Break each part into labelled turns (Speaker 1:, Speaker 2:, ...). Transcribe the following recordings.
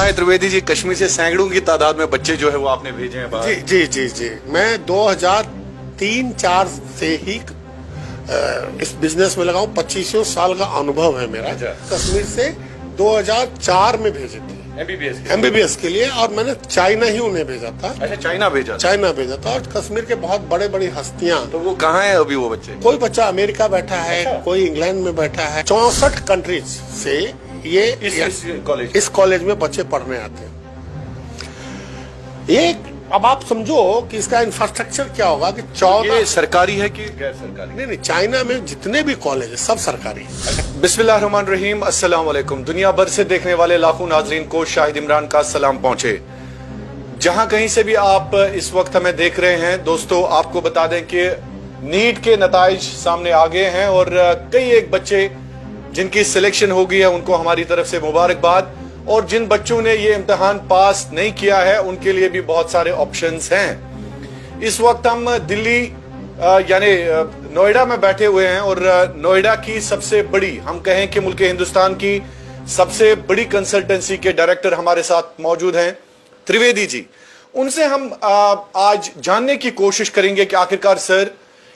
Speaker 1: है त्रिवेदी जी, कश्मीर से सैकड़ों की तादाद में बच्चे जो है वो आपने भेजे हैं बाहर।
Speaker 2: जी जी जी जी, मैं 2003-4 से ही इस बिजनेस में लगा हूँ। 25 साल का अनुभव है मेरा।
Speaker 1: अच्छा।
Speaker 2: कश्मीर से 2004 में भेजे थे एमबीबीएस के लिए, और मैंने चाइना ही उन्हें भेजा था।
Speaker 1: अच्छा, चाइना भेजा
Speaker 2: और कश्मीर के बहुत बड़े बड़ी हस्तियां।
Speaker 1: तो वो कहाँ है अभी वो बच्चे?
Speaker 2: कोई बच्चा अमेरिका बैठा है, कोई इंग्लैंड में बैठा है। 64 कंट्रीज से ये इस कॉलेज में बच्चे पढ़ने आते हैं। ये अब आप समझो कि इसका इंफ्रास्ट्रक्चर क्या होगा कि 14
Speaker 1: ये सरकारी है कि गैर सरकारी?
Speaker 2: नहीं, चाइना में जितने भी कॉलेज है सब सरकारी है।
Speaker 1: बिस्मिल्लाहिर्रहमानिर्रहीम, अस्सलाम वालेकुम। दुनिया भर से देखने वाले लाखों नाजरीन को शाहिद इमरान का सलाम पहुंचे। जहां कहीं से भी आप इस वक्त हमें देख रहे हैं दोस्तों, आपको बता दें कि नीट के नताइज सामने आ गए हैं और कई एक बच्चे जिनकी सिलेक्शन हो गई है उनको हमारी तरफ से मुबारकबाद, और जिन बच्चों ने ये इम्तिहान पास नहीं किया है उनके लिए भी बहुत सारे ऑप्शंस हैं। इस वक्त हम दिल्ली यानी नोएडा में बैठे हुए हैं और नोएडा की सबसे बड़ी, हम कहें कि मुल्क हिंदुस्तान की सबसे बड़ी कंसल्टेंसी के डायरेक्टर हमारे साथ मौजूद हैं त्रिवेदी जी। उनसे हम आज जानने की कोशिश करेंगे कि आखिरकार सर,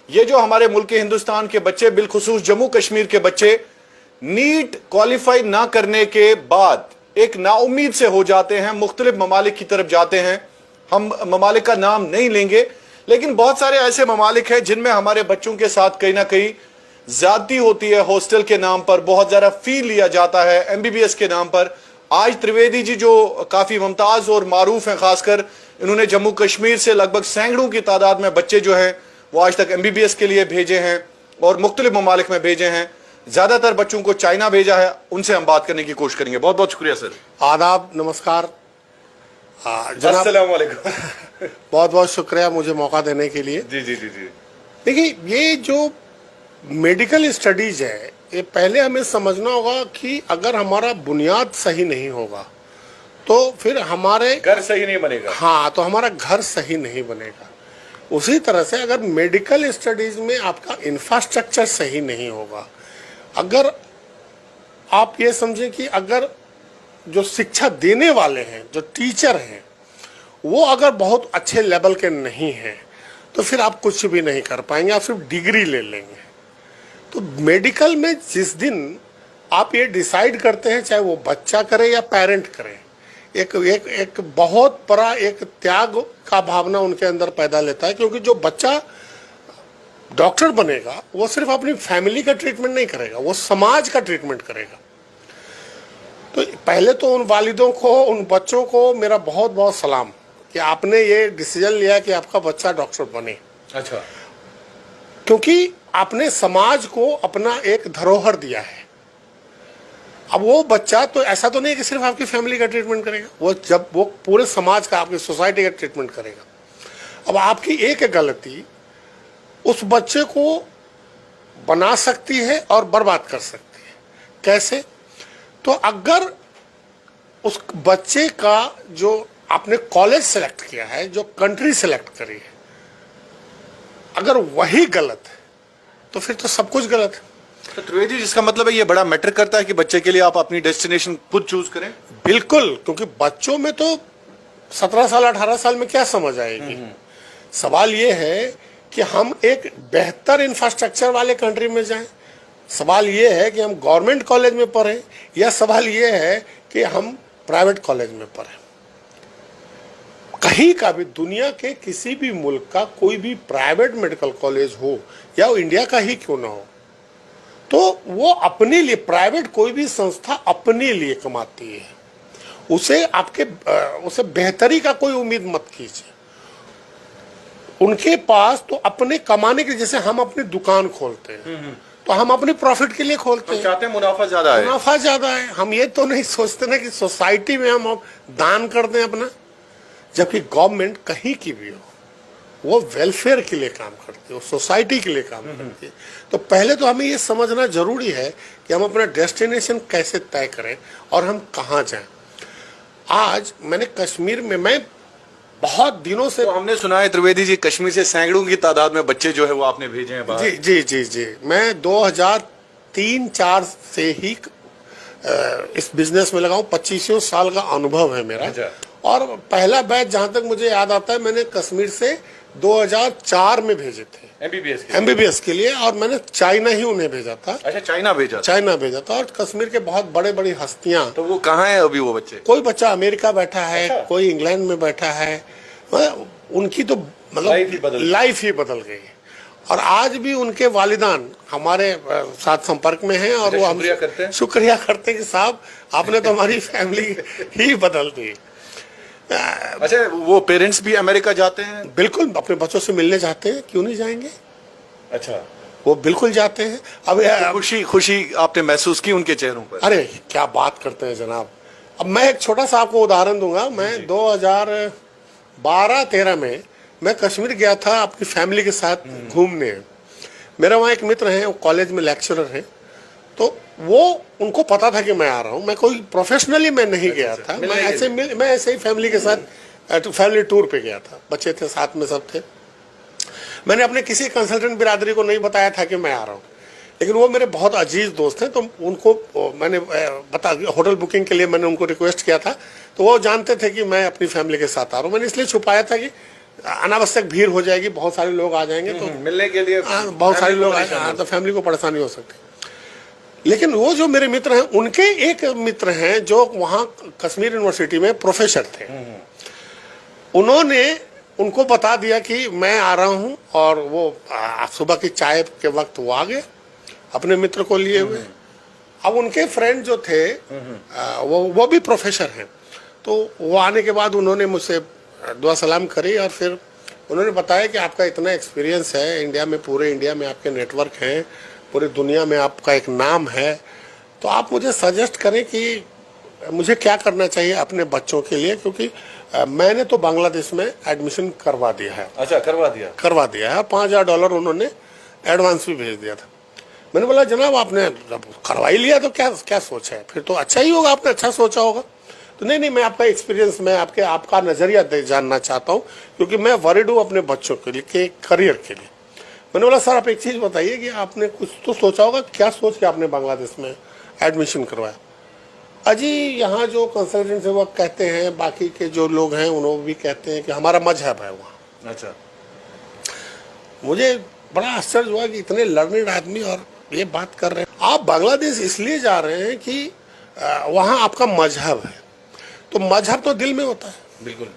Speaker 1: ये जो हमारे मुल्क हिंदुस्तान के बच्चे, बिलखुसूस जम्मू कश्मीर के बच्चे नीट क्वालिफाई ना करने के बाद एक नाउम्मीद से हो जाते हैं, मुख्तलिफ ममालिक की तरफ जाते हैं। हम ममालिक का नाम नहीं लेंगे, लेकिन बहुत सारे ऐसे ममालिक हैं जिनमें हमारे बच्चों के साथ कहीं ना कहीं ज्यादती होती है। हॉस्टल के नाम पर बहुत ज्यादा फी लिया जाता है, एमबीबीएस के नाम पर। आज त्रिवेदी जी जो काफी मुमताज और मारूफ हैं, खासकर इन्होंने जम्मू कश्मीर से लगभग सैकड़ों की तादाद में बच्चे जो हैं वो आज तक एमबीबीएस के लिए भेजे हैं और मुख्तलिफ ममालिक में भेजे हैं। ज्यादातर बच्चों को चाइना भेजा है। उनसे हम बात करने की कोशिश करेंगे। बहुत बहुत शुक्रिया सर।
Speaker 2: आदाब, नमस्कार जनाब।
Speaker 1: अस्सलाम वालेकुम।
Speaker 2: बहुत बहुत शुक्रिया मुझे मौका देने के लिए।
Speaker 1: जी जी जी जी।
Speaker 2: देखिए, ये जो मेडिकल स्टडीज है, ये पहले हमें समझना होगा कि अगर हमारा बुनियाद सही नहीं होगा तो फिर हमारे
Speaker 1: घर सही नहीं बनेगा।
Speaker 2: हाँ, तो हमारा घर सही नहीं बनेगा। उसी तरह से अगर मेडिकल स्टडीज में आपका इंफ्रास्ट्रक्चर सही नहीं होगा, अगर आप ये समझें कि अगर जो शिक्षा देने वाले हैं, जो टीचर हैं, वो अगर बहुत अच्छे लेवल के नहीं हैं तो फिर आप कुछ भी नहीं कर पाएंगे, आप सिर्फ डिग्री ले लेंगे। तो मेडिकल में जिस दिन आप ये डिसाइड करते हैं, चाहे वो बच्चा करे या पेरेंट करे, एक बहुत बड़ा एक त्याग का भावना उनके अंदर पैदा लेता है। क्योंकि जो बच्चा डॉक्टर बनेगा वो सिर्फ अपनी फैमिली का ट्रीटमेंट नहीं करेगा, वो समाज का ट्रीटमेंट करेगा। तो पहले तो उन वालिदों को, उन बच्चों को मेरा बहुत बहुत सलाम कि आपने ये डिसीजन लिया कि आपका बच्चा डॉक्टर बने।
Speaker 1: अच्छा।
Speaker 2: क्योंकि आपने समाज को अपना एक धरोहर दिया है। अब वो बच्चा तो ऐसा तो नहीं कि सिर्फ आपकी फैमिली का ट्रीटमेंट करेगा, वो पूरे समाज का, आपकी सोसाइटी का ट्रीटमेंट करेगा। अब आपकी एक गलती उस बच्चे को बना सकती है और बर्बाद कर सकती है। कैसे? तो अगर उस बच्चे का जो आपने कॉलेज सेलेक्ट किया है, जो कंट्री सेलेक्ट करी है, अगर वही गलत है तो फिर तो सब कुछ गलत है।
Speaker 1: तो त्रिवेदी, जिसका मतलब है ये बड़ा मैटर करता है कि बच्चे के लिए आप अपनी डेस्टिनेशन खुद चूज करें।
Speaker 2: बिल्कुल, क्योंकि बच्चों में तो 17 साल 18 साल में क्या समझ आएगी। सवाल ये है कि हम एक बेहतर इंफ्रास्ट्रक्चर वाले कंट्री में जाएं, सवाल ये है कि हम गवर्नमेंट कॉलेज में पढ़ें, या सवाल ये है कि हम प्राइवेट कॉलेज में पढ़ें। कहीं का भी, दुनिया के किसी भी मुल्क का कोई भी प्राइवेट मेडिकल कॉलेज हो, या वो इंडिया का ही क्यों ना हो, तो वो अपने लिए, प्राइवेट कोई भी संस्था अपने लिए कमाती है। उसे बेहतरी का कोई उम्मीद मत कीजिए। उनके पास तो अपने कमाने के, जैसे हम अपनी दुकान खोलते हैं तो हम अपने प्रॉफिट के लिए खोलते हैं,
Speaker 1: चाहते हैं मुनाफा ज्यादा है।
Speaker 2: मुनाफा ज्यादा है। हम ये तो नहीं सोचते ना कि सोसाइटी में हम दान कर दें अपना, जबकि गवर्नमेंट कहीं की भी हो वो वेलफेयर के लिए काम करती है, वो सोसाइटी के लिए काम करती है। तो पहले तो हमें ये समझना जरूरी है कि हम अपना डेस्टिनेशन कैसे तय करें और हम कहाँ जाएं। आज मैंने कश्मीर में, मैं बहुत दिनों से,
Speaker 1: तो हमने सुना है त्रिवेदी जी, कश्मीर से सैकड़ों की तादाद में बच्चे जो है वो आपने भेजे हैं बाहर।
Speaker 2: जी जी जी जी, मैं 2003-4 से ही इस बिजनेस में लगा हूँ, 25 साल का अनुभव है मेरा।
Speaker 1: अच्छा।
Speaker 2: और पहला बैच जहां तक मुझे याद आता है, मैंने कश्मीर से 2004 में भेजे थे एमबीबीएस के लिए, और मैंने चाइना ही उन्हें भेजा था।
Speaker 1: अच्छा, चाइना भेजा था।
Speaker 2: चाइना भेजा था। और कश्मीर के बहुत बड़े बड़ी हस्तियां,
Speaker 1: तो वो कहाँ है अभी वो बच्चे?
Speaker 2: कोई बच्चा अमेरिका बैठा है,
Speaker 1: अच्छा।
Speaker 2: कोई इंग्लैंड में बैठा है। उनकी तो मतलब लाइफ ही बदल गई। और आज भी उनके वालिदान हमारे साथ संपर्क में हैं, और वो हम शुक्रिया करते हैं कि साहब आपने तो हमारी फैमिली ही बदल दी।
Speaker 1: अच्छा, वो पेरेंट्स भी अमेरिका जाते हैं?
Speaker 2: बिल्कुल, अपने बच्चों से मिलने जाते हैं, क्यों नहीं जाएंगे।
Speaker 1: अच्छा,
Speaker 2: वो बिल्कुल जाते हैं। अब
Speaker 1: खुशी आपने महसूस की उनके चेहरों पर?
Speaker 2: अरे क्या बात करते हैं जनाब। अब मैं एक छोटा सा आपको उदाहरण दूंगा। मैं 2012-13 में मैं कश्मीर गया था अपनी फैमिली के साथ घूमने। मेरा वहाँ एक मित्र है, वो कॉलेज में लेक्चरर है, तो वो उनको पता था कि मैं आ रहा हूँ। मैं कोई प्रोफेशनली मैं नहीं गया था, मैं ऐसे ही फैमिली के साथ फैमिली टूर पे गया था। बच्चे थे साथ में, सब थे। मैंने अपने किसी कंसल्टेंट बिरादरी को नहीं बताया था कि मैं आ रहा हूँ, लेकिन वो मेरे बहुत अजीज दोस्त हैं, तो उनको मैंने होटल बुकिंग के लिए मैंने उनको रिक्वेस्ट किया था, तो वो जानते थे कि मैं अपनी फैमिली के साथ आ रहा हूँ। मैंने इसलिए छुपाया था कि अनावश्यक भीड़ हो जाएगी, बहुत सारे लोग आ जाएंगे, तो मिलने के लिए बहुत सारे लोग आए तो फैमिली को परेशानी हो सकती। लेकिन वो जो मेरे मित्र हैं, उनके एक मित्र हैं जो वहाँ कश्मीर यूनिवर्सिटी में प्रोफेसर थे। उन्होंने उनको बता दिया कि मैं आ रहा हूँ, और वो सुबह की चाय के वक्त वो आ गए अपने मित्र को लिए हुए। अब उनके फ्रेंड जो थे वो भी प्रोफेसर हैं, तो वो आने के बाद उन्होंने मुझसे दुआ सलाम करी, और फिर उन्होंने बताया कि आपका इतना एक्सपीरियंस है इंडिया में, पूरे इंडिया में आपके नेटवर्क हैं, पूरी दुनिया में आपका एक नाम है, तो आप मुझे सजेस्ट करें कि मुझे क्या करना चाहिए अपने बच्चों के लिए, क्योंकि मैंने तो बांग्लादेश में एडमिशन करवा दिया है।
Speaker 1: अच्छा, करवा दिया है। $5000 उन्होंने एडवांस भी भेज दिया था। मैंने बोला जनाब आपने करवा ही लिया तो क्या सोचा है, फिर तो अच्छा ही होगा, आपने अच्छा सोचा होगा। तो नहीं, मैं आपका एक्सपीरियंस, मैं आपका नजरिया जानना चाहता हूँ, क्योंकि मैं वरीड हूँ अपने बच्चों के लिए, के करियर के लिए। मैंने बोला सर आप एक चीज़ बताइए कि आपने कुछ तो सोचा होगा, क्या सोच के आपने बांग्लादेश में एडमिशन करवाया? अजी यहाँ जो कंसल्टेंट है वो कहते हैं, बाकी के जो लोग हैं उन्होंने भी कहते हैं कि हमारा मजहब है वहाँ। अच्छा। मुझे बड़ा आश्चर्य हुआ कि इतने लर्निड आदमी और ये बात कर रहे हैं। आप बांग्लादेश इसलिए जा रहे हैं कि वहाँ आपका मजहब है, तो मजहब तो दिल में होता है। बिल्कुल।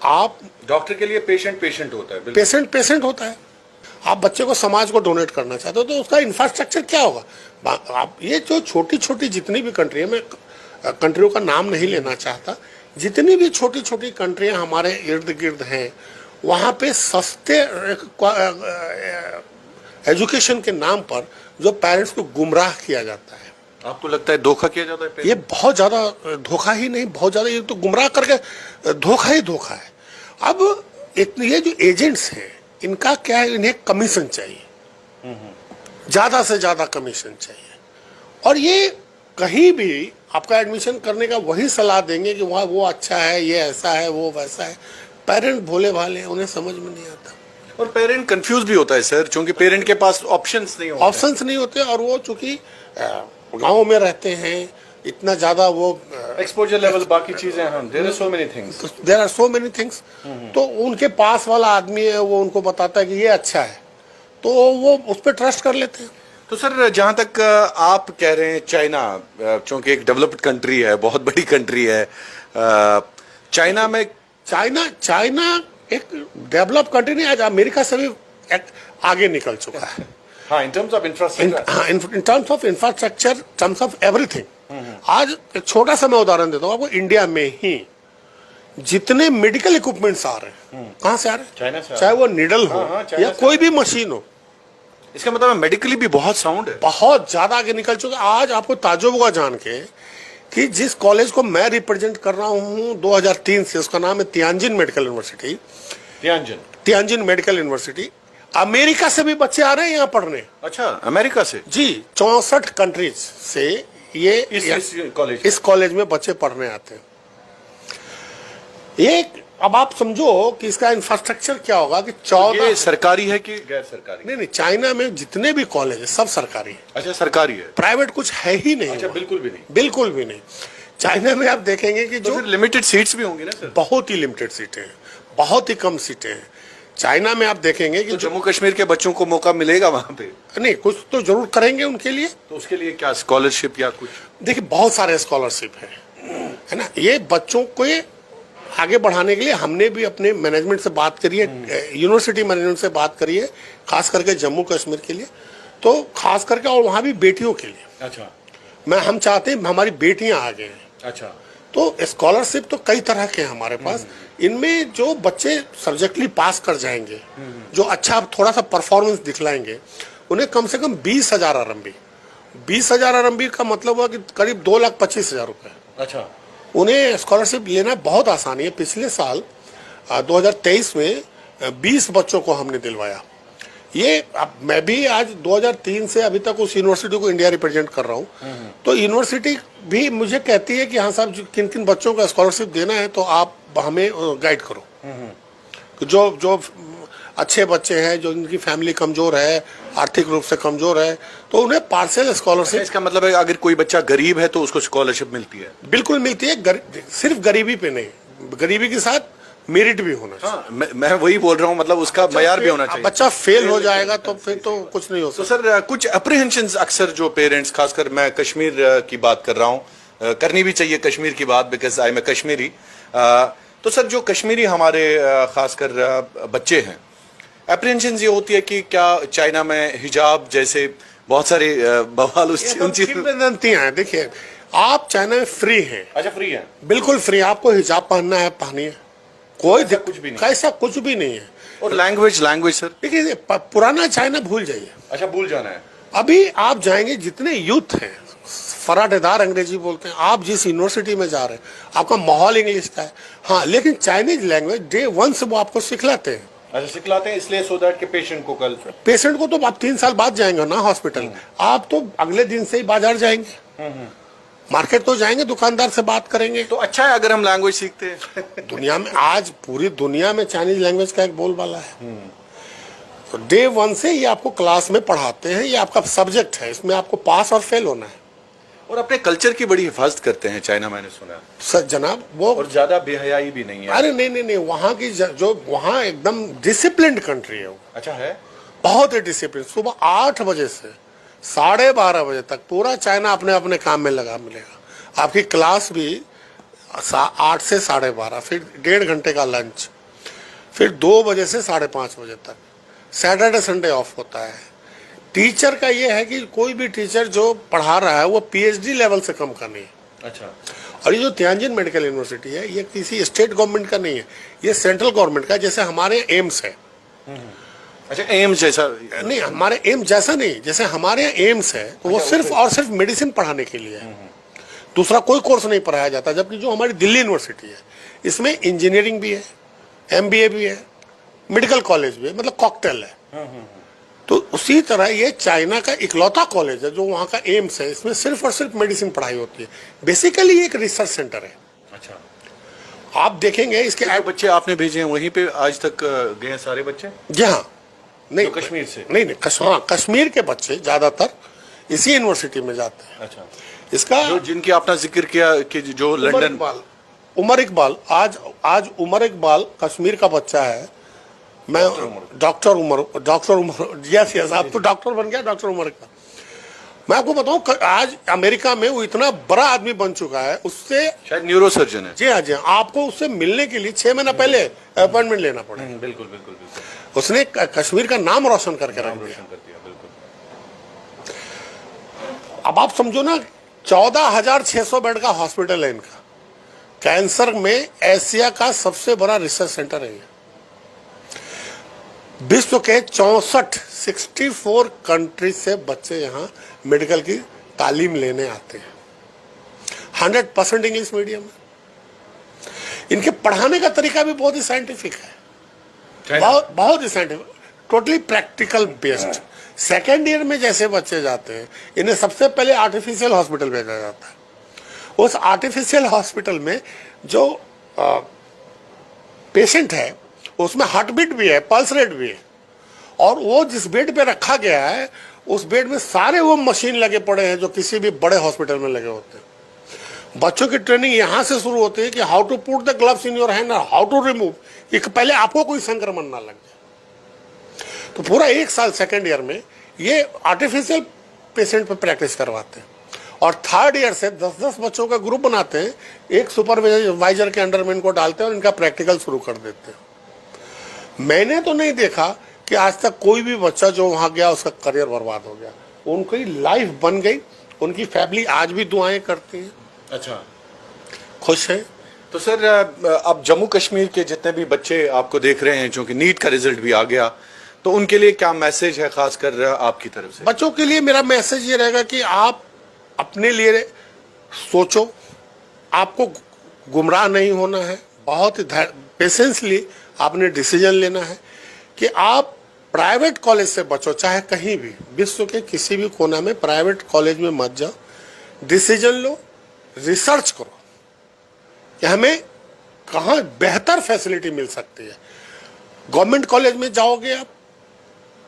Speaker 1: आप डॉक्टर के लिए पेशेंट होता है,
Speaker 2: पेशेंट होता है। आप बच्चे को समाज को डोनेट करना चाहते हो, तो उसका इंफ्रास्ट्रक्चर क्या होगा? आप ये जो छोटी छोटी जितनी भी कंट्री है, मैं कंट्रियों का नाम नहीं लेना चाहता, जितनी भी छोटी छोटी कंट्रियां हमारे इर्द गिर्द हैं, वहाँ पे सस्ते एजुकेशन के नाम पर जो पेरेंट्स को गुमराह किया जाता है।
Speaker 1: आपको लगता है धोखा किया जाता है?
Speaker 2: ये बहुत ज्यादा धोखा ही नहीं, बहुत ज्यादा ये तो गुमराह करके धोखा है। अब ये जो एजेंट्स हैं, इनका क्या है, इन्हें कमीशन चाहिए, ज्यादा से ज्यादा कमीशन चाहिए। और ये कहीं भी आपका एडमिशन करने का वही सलाह देंगे कि वहाँ वो अच्छा है, ये ऐसा है, वो वैसा है। पेरेंट भोले भाले, उन्हें समझ में नहीं आता,
Speaker 1: और पेरेंट कंफ्यूज भी होता है सर, क्योंकि पेरेंट के पास ऑप्शंस नहीं होते।
Speaker 2: और वो चूंकि गाँव में रहते हैं, इतना ज्यादा वो
Speaker 1: एक्सपोजर लेवल, बाकी चीजें हैं, there are so many things.
Speaker 2: तो उनके पास वाला आदमी है, वो उनको बताता है कि ये अच्छा है, तो वो उस पर ट्रस्ट कर लेते हैं।
Speaker 1: तो सर जहां तक आप कह रहे हैं, चाइना क्योंकि एक डेवलप्ड कंट्री है, बहुत बड़ी कंट्री है, चाइना एक डेवलप्ड कंट्री नहीं, आज अमेरिका से भी आगे निकल चुका है। हाँ, in terms of infrastructure,
Speaker 2: in terms of everything. आज एक छोटा सा मैं उदाहरण देता हूँ आपको। इंडिया में ही जितने मेडिकल इक्विपमेंट्स आ रहे हैं, कहाँ से आ रहे हैं?
Speaker 1: चाइना से।
Speaker 2: चाहे वो निडल हो या कोई भी मशीन हो,
Speaker 1: इसका मतलब मेडिकली भी बहुत साउंड है,
Speaker 2: बहुत ज्यादा आगे निकल चुका। आज आपको ताज्जुब होगा जान के कि जिस कॉलेज को मैं रिप्रेजेंट कर रहा हूँ 2003 से, उसका नाम है Tianjin medical university. Tianjin medical university, America से भी बच्चे आ रहे हैं यहाँ पढ़ने।
Speaker 1: अच्छा, अमेरिका से? जी,
Speaker 2: 64 कंट्रीज से ये इस कॉलेज में बच्चे पढ़ने आते हैं। ये अब आप समझो कि इसका इंफ्रास्ट्रक्चर क्या होगा कि 14
Speaker 1: ये सरकारी है कि गैर सरकारी?
Speaker 2: नहीं, चाइना में जितने भी कॉलेज है सब सरकारी है।
Speaker 1: अच्छा, सरकारी है।
Speaker 2: प्राइवेट कुछ है ही नहीं।
Speaker 1: अच्छा, बिल्कुल भी नहीं।
Speaker 2: बिल्कुल भी नहीं। चाइना में आप देखेंगे कि
Speaker 1: तो
Speaker 2: जो
Speaker 1: फिर लिमिटेड सीट्स भी होंगी ना सर?
Speaker 2: बहुत ही लिमिटेड सीटें हैं, बहुत ही कम सीटें हैं। चाइना में आप देखेंगे कि
Speaker 1: तो जम्मू कश्मीर के बच्चों को मौका मिलेगा वहां पे?
Speaker 2: नहीं, कुछ तो जरूर करेंगे उनके लिए।
Speaker 1: तो उसके लिए क्या स्कॉलरशिप या कुछ?
Speaker 2: देखिए, बहुत सारे स्कॉलरशिप है ना। ये बच्चों को आगे बढ़ाने के लिए हमने भी अपने मैनेजमेंट से बात करी है, यूनिवर्सिटी मैनेजमेंट से बात करी है, खास करके जम्मू कश्मीर के लिए, तो खास करके, और वहाँ भी बेटियों के लिए।
Speaker 1: अच्छा।
Speaker 2: हम चाहते हैं हमारी बेटियां आगे हैं।
Speaker 1: अच्छा।
Speaker 2: तो स्कॉलरशिप तो कई तरह के हैं हमारे पास। इनमें जो बच्चे सब्जेक्टली पास कर जाएंगे, जो अच्छा थोड़ा सा परफॉर्मेंस दिखलाएंगे, उन्हें कम से कम 20,000 RMB। 20,000 RMB का मतलब हुआ कि करीब 2,25,000 रुपए।
Speaker 1: अच्छा।
Speaker 2: उन्हें स्कॉलरशिप लेना बहुत आसानी है। पिछले साल 2023 में 20 बच्चों को हमने दिलवाया। ये अब मैं भी आज 2003 से अभी तक उस यूनिवर्सिटी को इंडिया रिप्रेजेंट कर रहा हूँ। तो यूनिवर्सिटी भी मुझे कहती है कि हाँ साहब, किन किन बच्चों को स्कॉलरशिप देना है तो आप हमें गाइड करो। तो जो अच्छे बच्चे हैं, जो इनकी फैमिली कमजोर है, आर्थिक रूप से कमजोर है, तो उन्हें पार्शियल स्कॉलरशिप।
Speaker 1: इसका मतलब है अगर कोई बच्चा गरीब है तो उसको स्कॉलरशिप मिलती है?
Speaker 2: बिल्कुल मिलती है। सिर्फ गरीबी पे नहीं, गरीबी के साथ मेरिट भी होना चाहिए।
Speaker 1: हाँ, मैं वही बोल रहा हूँ, मतलब उसका मयार भी होना चाहिए।
Speaker 2: बच्चा फेल हो जाएगा तो फिर तो कुछ नहीं हो
Speaker 1: तो
Speaker 2: सकता।
Speaker 1: सर, कुछ अप्रीहेंशंस अक्सर जो पेरेंट्स, खासकर मैं कश्मीर की बात कर रहा हूँ, करनी भी चाहिए कश्मीर की बात, बिकॉज आई एम कश्मीरी। तो सर, जो कश्मीरी हमारे खासकर बच्चे हैं, अप्रीहेंशंस ये होती है कि क्या चाइना में हिजाब जैसे बहुत सारे बवाल उन
Speaker 2: किंवदंतियां हैं। देखिए, आप चाइना में फ्री हैं।
Speaker 1: अच्छा, फ्री है?
Speaker 2: बिल्कुल फ्री। आपको हिजाब पहनना है, पहनिए, कोई
Speaker 1: कुछ भी नहीं,
Speaker 2: ऐसा कुछ भी नहीं है।
Speaker 1: और लैंग्वेज सर?
Speaker 2: देखिए, पुराना चाइना भूल जाइए।
Speaker 1: अच्छा, भूल जाना है।
Speaker 2: अभी आप जाएंगे, जितने यूथ हैं फराटेदार अंग्रेजी बोलते हैं, आप जिस यूनिवर्सिटी में जा रहे हैं आपका माहौल इंग्लिश का है। हाँ, लेकिन चाइनीज लैंग्वेज डे 1 से वो आपको सिखलाते हैं।
Speaker 1: अच्छा, सिखलाते हैं इसलिए सो दैट के पेशेंट को
Speaker 2: तो आप 3 साल बाद जाएंगे ना हॉस्पिटल, आप तो अगले दिन से ही बाजार जाएंगे, मार्केट तो जाएंगे, दुकानदार से बात करेंगे।
Speaker 1: तो अच्छा है अगर हम लैंग्वेज सीखते हैं।
Speaker 2: दुनिया में आज पूरी दुनिया में चाइनीज लैंग्वेज का एक बोलबाला है। तो डे 1 से ये आपको क्लास में पढ़ाते हैं, ये आपका सब्जेक्ट है, इसमें आपको पास और फेल होना है।
Speaker 1: और अपने कल्चर की बड़ी हिफाजत करते हैं चाइना, मैंने सुना।
Speaker 2: सर जनाब, वो
Speaker 1: और ज्यादा बेहयाई भी नहीं है।
Speaker 2: अरे नहीं, वहाँ की जो वहाँ एकदम डिसिप्लिन्ड कंट्री है वो।
Speaker 1: अच्छा है?
Speaker 2: बहुत ही डिसिप्लिन। सुबह 8 बजे से 12:30 बजे तक पूरा चाइना अपने अपने काम में लगा मिलेगा। आपकी क्लास भी 8 से 12:30, फिर 1.5 घंटे का लंच, फिर 2 बजे से 5:30 बजे तक। सैटरडे संडे ऑफ होता है। टीचर का ये है कि कोई भी टीचर जो पढ़ा रहा है वो PhD लेवल से कम का नहीं है।
Speaker 1: अच्छा।
Speaker 2: और ये जो तियानजिन मेडिकल यूनिवर्सिटी है, ये किसी स्टेट गवर्नमेंट का नहीं है, ये सेंट्रल गवर्नमेंट का। जैसे हमारे एम्स है।
Speaker 1: अच्छा, एम्स जैसा?
Speaker 2: नहीं, हमारे एम्स जैसा नहीं। जैसे हमारे यहाँ एम्स है तो वो सिर्फ और सिर्फ मेडिसिन पढ़ाने के लिए है, दूसरा कोई कोर्स नहीं पढ़ाया जाता। जबकि जो हमारी दिल्ली यूनिवर्सिटी है, इसमें इंजीनियरिंग भी है, MBA भी है, मेडिकल कॉलेज भी है, मतलब कॉकटेल है। तो उसी तरह ये चाइना का इकलौता कॉलेज है जो वहाँ का एम्स है, इसमें सिर्फ और सिर्फ मेडिसिन पढ़ाई होती है। बेसिकली एक रिसर्च सेंटर है।
Speaker 1: अच्छा।
Speaker 2: आप देखेंगे इसके
Speaker 1: जो बच्चे आपने भेजे हैं वहीं पे आज तक गए हैं सारे बच्चे?
Speaker 2: जी हाँ। नहीं,
Speaker 1: कश्मीर से? नहीं,
Speaker 2: हाँ, कश्मीर के बच्चे ज्यादातर इसी यूनिवर्सिटी में जाते हैं।
Speaker 1: अच्छा।
Speaker 2: इसका
Speaker 1: जो जिनकी आपने जिक्र किया कि जो लंदन,
Speaker 2: उमर इकबाल, आज उमर इकबाल कश्मीर का बच्चा है। मैं डॉक्टर उमर, यस, आप तो डॉक्टर बन गया, डॉक्टर उमर इकबाल। मैं आपको बताऊं, आज अमेरिका में वो इतना बड़ा आदमी बन चुका है, उससे
Speaker 1: शायद न्यूरो सर्जन है।
Speaker 2: जी हाँ, आपको उससे मिलने के लिए 6 महीना पहले अपॉइंटमेंट लेना पड़ेगा।
Speaker 1: बिल्कुल।
Speaker 2: उसने कश्मीर का नाम रोशन करके रख दिया।
Speaker 1: बिल्कुल।
Speaker 2: अब आप समझो ना, 14,600 बेड का हॉस्पिटल है इनका। कैंसर में एशिया का सबसे बड़ा रिसर्च सेंटर है। विश्व के 64 कंट्री से बच्चे यहाँ मेडिकल की तालीम लेने आते हैं। 100% इंग्लिश मीडियम है। इनके पढ़ाने का तरीका भी बहुत ही साइंटिफिक है, बहुत ही scientific, totally practical based. Second year में जैसे बच्चे जाते हैं, इन्हें सबसे पहले आर्टिफिशियल हॉस्पिटल भेजा जाता है। उस आर्टिफिशियल हॉस्पिटल में जो पेशेंट है उसमें हार्ट बीट भी है, पल्स रेट भी है, और वो जिस बेड पे रखा गया है उस बेड में सारे वो मशीन लगे पड़े हैं जो किसी भी बड़े हॉस्पिटल में लगे होते हैं। बच्चों की ट्रेनिंग यहाँ से शुरू होती है कि how to put the gloves in your hand और हाउ टू रिमूव, कि पहले आपको कोई संक्रमण ना लग जाए। तो पूरा 1 साल सेकेंड ईयर में ये आर्टिफिशियल पेशेंट पे प्रैक्टिस करवाते हैं, और थर्ड ईयर से 10-10 बच्चों का ग्रुप बनाते हैं, एक सुपरवाइजर के अंडर में इनको डालते हैं और इनका प्रैक्टिकल शुरू कर देते हैं। मैंने तो नहीं देखा कि आज तक कोई भी बच्चा जो वहां गया उसका करियर बर्बाद हो गया, उनकी लाइफ बन गई, उनकी फैमिली आज भी दुआएं करती है,
Speaker 1: अच्छा,
Speaker 2: खुश है।
Speaker 1: तो सर अब जम्मू कश्मीर के जितने भी बच्चे आपको देख रहे हैं, क्योंकि नीट का रिजल्ट भी आ गया, तो उनके लिए क्या मैसेज है खासकर आपकी तरफ से?
Speaker 2: बच्चों के लिए मेरा मैसेज ये रहेगा कि आप अपने लिए सोचो, आपको गुमराह नहीं होना है, बहुत ही पेशेंसली आपने डिसीजन लेना है कि आप प्राइवेट कॉलेज से बचो, चाहे कहीं भी विश्व के किसी भी कोना में प्राइवेट कॉलेज में मत जाओ, डिसीजन लो, रिसर्च करो कि हमें कहाँ बेहतर फैसिलिटी मिल सकती है। गवर्नमेंट कॉलेज में जाओगे आप,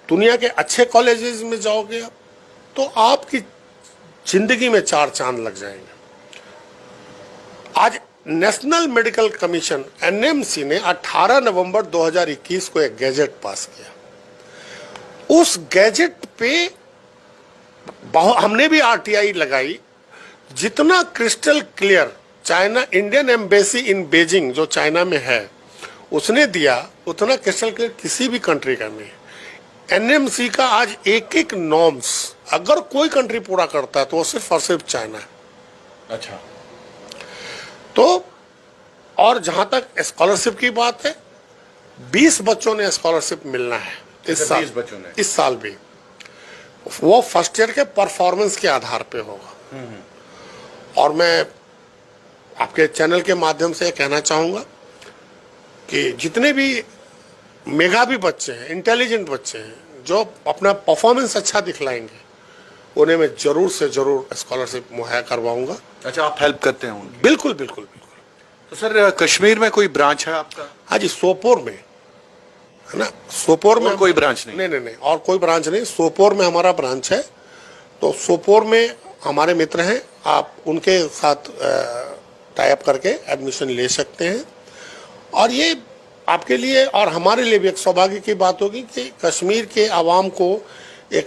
Speaker 2: दुनिया के अच्छे कॉलेजेस में जाओगे आप, तो आपकी जिंदगी में 4 चांद लग जाएंगे। आज नेशनल मेडिकल कमीशन एनएमसी ने 18 नवंबर 2021 को एक गैजेट पास किया। उस गैजेट पे हमने भी आरटीआई लगाई, जितना crystal clear China Indian embassy in Beijing जो चाइना में है उसने दिया, उतना क्रिस्टल क्लियर किसी भी कंट्री का नहीं है। एनएमसी का आज एक नॉर्म्स अगर कोई कंट्री पूरा करता है तो वो सिर्फ और सिर्फ चाइना है।
Speaker 1: अच्छा,
Speaker 2: तो और जहां तक स्कॉलरशिप की बात है, 20 बच्चों ने स्कॉलरशिप मिलना है इस साल,
Speaker 1: 20 बच्चों ने
Speaker 2: इस साल भी। वो फर्स्ट ईयर के परफॉर्मेंस के आधार पे होगा। और मैं आपके चैनल के माध्यम से कहना चाहूंगा कि जितने भी मेधावी बच्चे हैं, इंटेलिजेंट बच्चे हैं, जो अपना परफॉर्मेंस अच्छा दिखलाएंगे, उन्हें मैं जरूर से जरूर स्कॉलरशिप मुहैया करवाऊंगा।
Speaker 1: अच्छा, आप हेल्प करते हैं उनकी?
Speaker 2: बिल्कुल बिल्कुल बिल्कुल।
Speaker 1: तो सर कश्मीर में कोई ब्रांच है आपका?
Speaker 2: हाँ जी, सोपोर में है ना, सोपोर में
Speaker 1: कोई ब्रांच नहीं?
Speaker 2: नहीं, और कोई ब्रांच नहीं, सोपोर में हमारा ब्रांच है। तो सोपोर में हमारे मित्र हैं, आप उनके साथ टाई अप करके एडमिशन ले सकते हैं। और ये आपके लिए और हमारे लिए भी एक सौभाग्य की बात होगी कि कश्मीर के आवाम को एक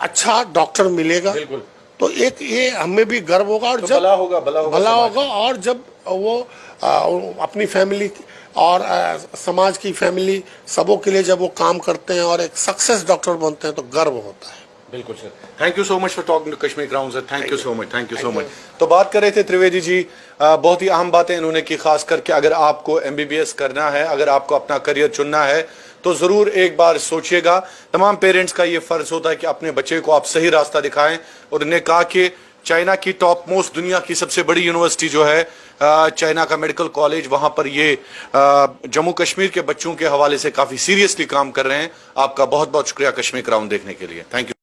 Speaker 2: अच्छा डॉक्टर मिलेगा।
Speaker 1: बिल्कुल।
Speaker 2: तो एक ये हमें भी गर्व होगा, और
Speaker 1: तो
Speaker 2: जब
Speaker 1: भला होगा
Speaker 2: और जब वो अपनी फैमिली और समाज की फैमिली सबों के लिए जब वो काम करते हैं और एक सक्सेस डॉक्टर बनते हैं तो गर्व होता है।
Speaker 1: बिल्कुल sir, thank you so much for talking to Kashmir ground sir, thank you so much, thank you so much. तो बात कर रहे थे त्रिवेदी जी, बहुत ही अहम बातें इन्होंने की, खास करके अगर आपको एमबीबीएस करना है, अगर आपको अपना करियर चुनना है, तो जरूर एक बार सोचिएगा। तमाम पेरेंट्स का ये फर्ज होता है कि अपने बच्चे को आप सही रास्ता दिखाएं, और उन्हें कहा कि चाइना की टॉप मोस्ट दुनिया की सबसे बड़ी यूनिवर्सिटी जो है चाइना का मेडिकल कॉलेज, वहां पर ये जम्मू कश्मीर के बच्चों के हवाले से काफी सीरियसली काम कर रहे हैं। आपका बहुत बहुत शुक्रिया कश्मीर क्राउन देखने के लिए, थैंक यू।